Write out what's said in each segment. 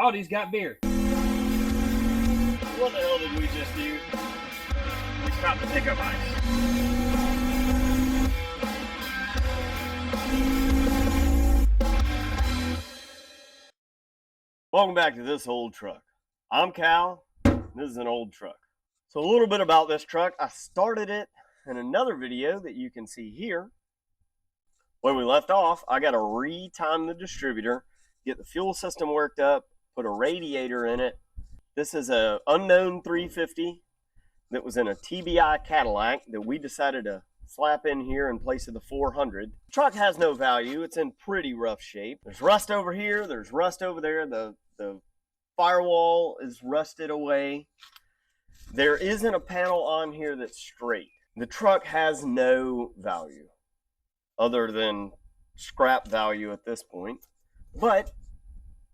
Aldi's got beer. What the hell did we just do? We stopped to pick up ice. Welcome back to this old truck. I'm Cal. This is an old truck. So a little bit about this truck. I started it in another video that you can see here. When we left off, I got to re-time the distributor, get the fuel system worked up, put a radiator in it. This is a unknown 350 that was in a TBI Cadillac that we decided to slap in here in place of the 400. The truck has no value. It's in pretty rough shape. There's rust over here. There's rust over there. The firewall is rusted away. There isn't a panel on here that's straight. The truck has no value other than scrap value at this point. But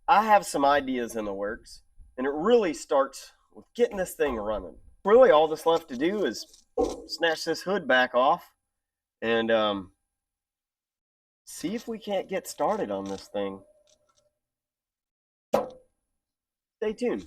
I have some ideas in the works, and it really starts with getting this thing running. Really all that's left to do is snatch this hood back off and see if we can't get started on this thing. Stay tuned.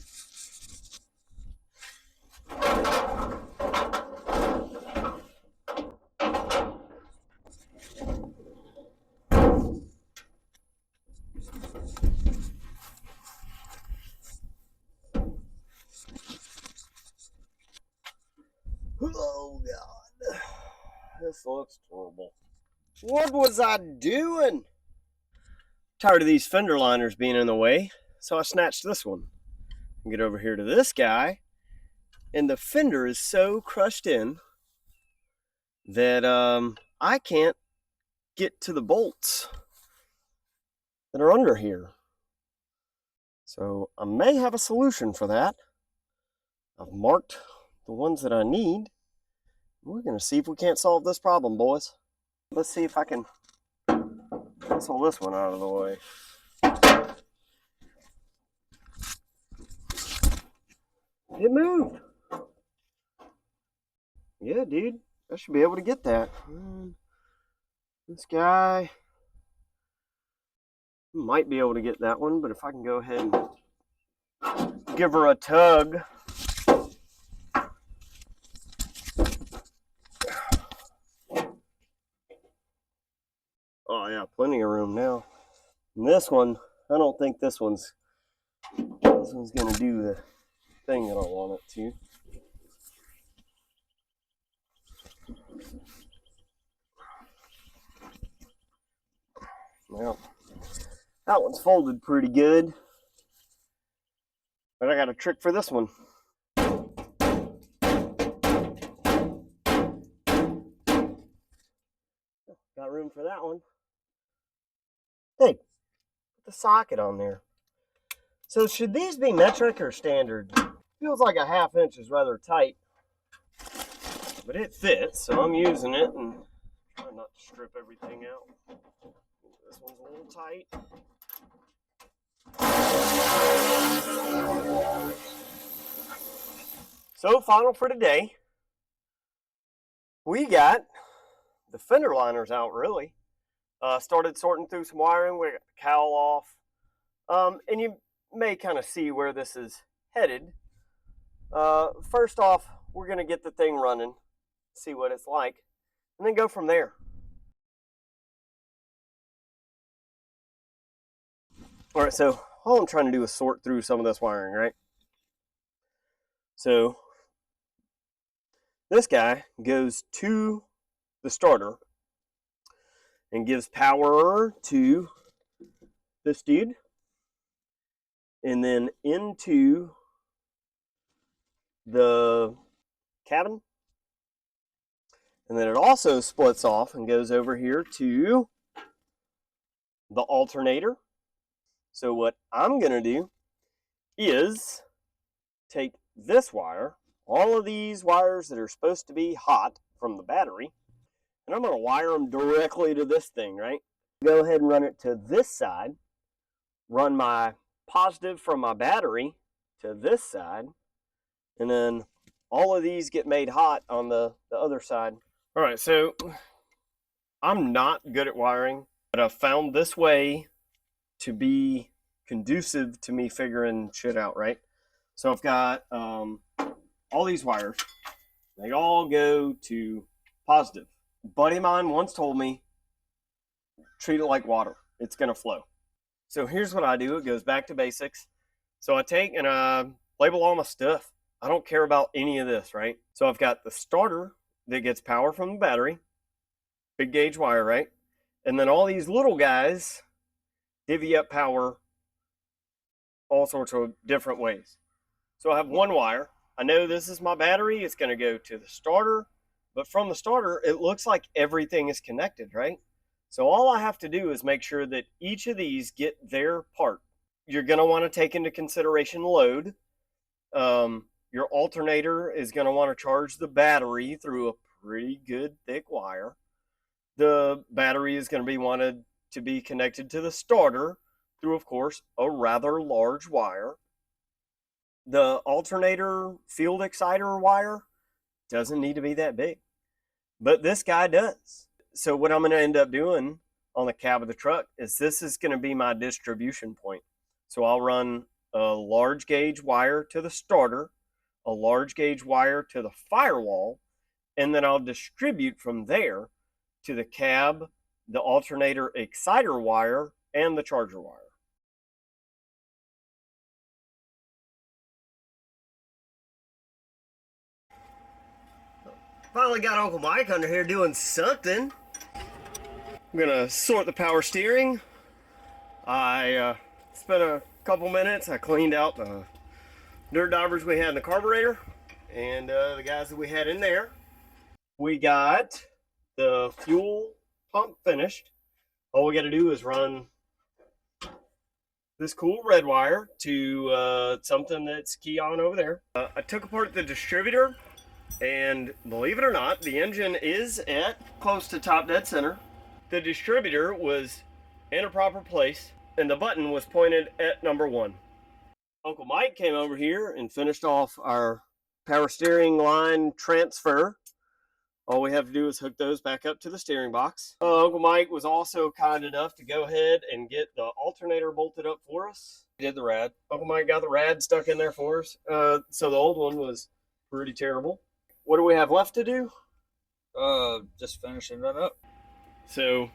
Oh God, this looks terrible. What was I doing? Tired of these fender liners being in the way, so I snatched this one. Get over here to this guy, and the fender is so crushed in that I can't get to the bolts that are under here. So I may have a solution for that. I've marked the ones that I need. We're gonna see if we can't solve this problem, boys. Let's see if I can pull this one out of the way. It moved. Yeah, dude, I should be able to get that. This guy might be able to get that one, but if I can go ahead and give her a tug. Oh yeah, plenty of room now. And this one, I don't think this one's gonna do the thing that I want it to. Well, that one's folded pretty good, but I got a trick for this one. Got room for that one. Hey, put the socket on there. So should these be metric or standard? Feels like a ½ inch is rather tight, but it fits, so I'm using it and trying not to strip everything out. This one's a little tight. So final for today, we got the fender liners out really. Started sorting through some wiring. We got the cowl off. And you may kind of see where this is headed. First off, we're going to get the thing running, see what it's like, and then go from there. All right, so all I'm trying to do is sort through some of this wiring, right? So this guy goes to the starter and gives power to this dude, and then into the cabin, and then it also splits off and goes over here to the alternator. So what I'm gonna do is take this wire, all of these wires that are supposed to be hot from the battery, and I'm gonna wire them directly to this thing, right? Go ahead and run it to this side, run my positive from my battery to this side, and then all of these get made hot on the other side. All right, so I'm not good at wiring, but I found this way to be conducive to me figuring shit out, right? So I've got all these wires. They all go to positive. A buddy of mine once told me, treat it like water. It's going to flow. So here's what I do. It goes back to basics. So I take and I label all my stuff. I don't care about any of this, right? So I've got the starter that gets power from the battery, big gauge wire, right? And then all these little guys divvy up power all sorts of different ways. So I have one wire. I know this is my battery. It's going to go to the starter, but from the starter, it looks like everything is connected, right? So all I have to do is make sure that each of these get their part. You're going to want to take into consideration load. Your alternator is going to want to charge the battery through a pretty good thick wire. The battery is going to be wanted to be connected to the starter through, of course, a rather large wire. The alternator field exciter wire doesn't need to be that big, but this guy does. So what I'm going to end up doing on the cab of the truck is this is going to be my distribution point. So I'll run a large gauge wire to the starter, a large gauge wire to the firewall, and then I'll distribute from there to the cab, the alternator exciter wire, and the charger wire. Finally got Uncle Mike under here doing something. I'm gonna sort the power steering. I spent a couple minutes. I cleaned out the dirt daubers we had in the carburetor and the guys that we had in there. We got the fuel pump finished. All we got to do is run this cool red wire to something that's key on over there. I took apart the distributor, and believe it or not, the engine is at close to top dead center. The distributor was in a proper place, and the button was pointed at number 1. Uncle Mike came over here and finished off our power steering line transfer. All we have to do is hook those back up to the steering box. Uncle Mike was also kind enough to go ahead and get the alternator bolted up for us. He did the rad. Uncle Mike got the rad stuck in there for us. So the old one was pretty terrible. What do we have left to do? Just finishing that up. So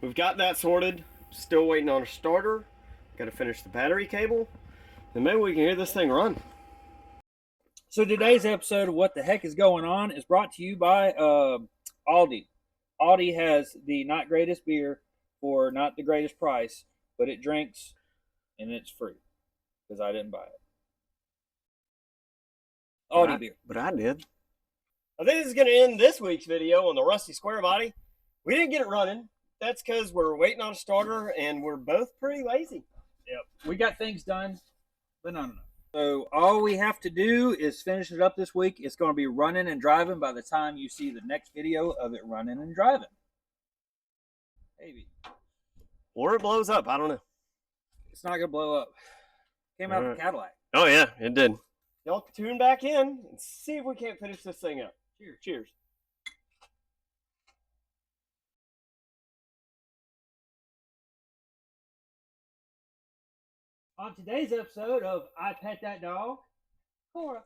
we've got that sorted. Still waiting on a starter. Got to finish the battery cable. And maybe we can hear this thing run. So today's episode of What the Heck is Going On is brought to you by Aldi. Aldi has the not greatest beer for not the greatest price, but it drinks and it's free because I didn't buy it. Aldi beer. But I did. I think this is going to end this week's video on the Rusty Squarebody. We didn't get it running. That's because we're waiting on a starter and we're both pretty lazy. Yep. We got things done, but not enough. So all we have to do is finish it up this week. It's going to be running and driving by the time you see the next video of it running and driving. Maybe. Or it blows up. I don't know. It's not going to blow up. Came out of the Cadillac. Oh, yeah, it did. Y'all tune back in and see if we can't finish this thing up. Cheers. Cheers. On today's episode of I Pet That Dog, Cora.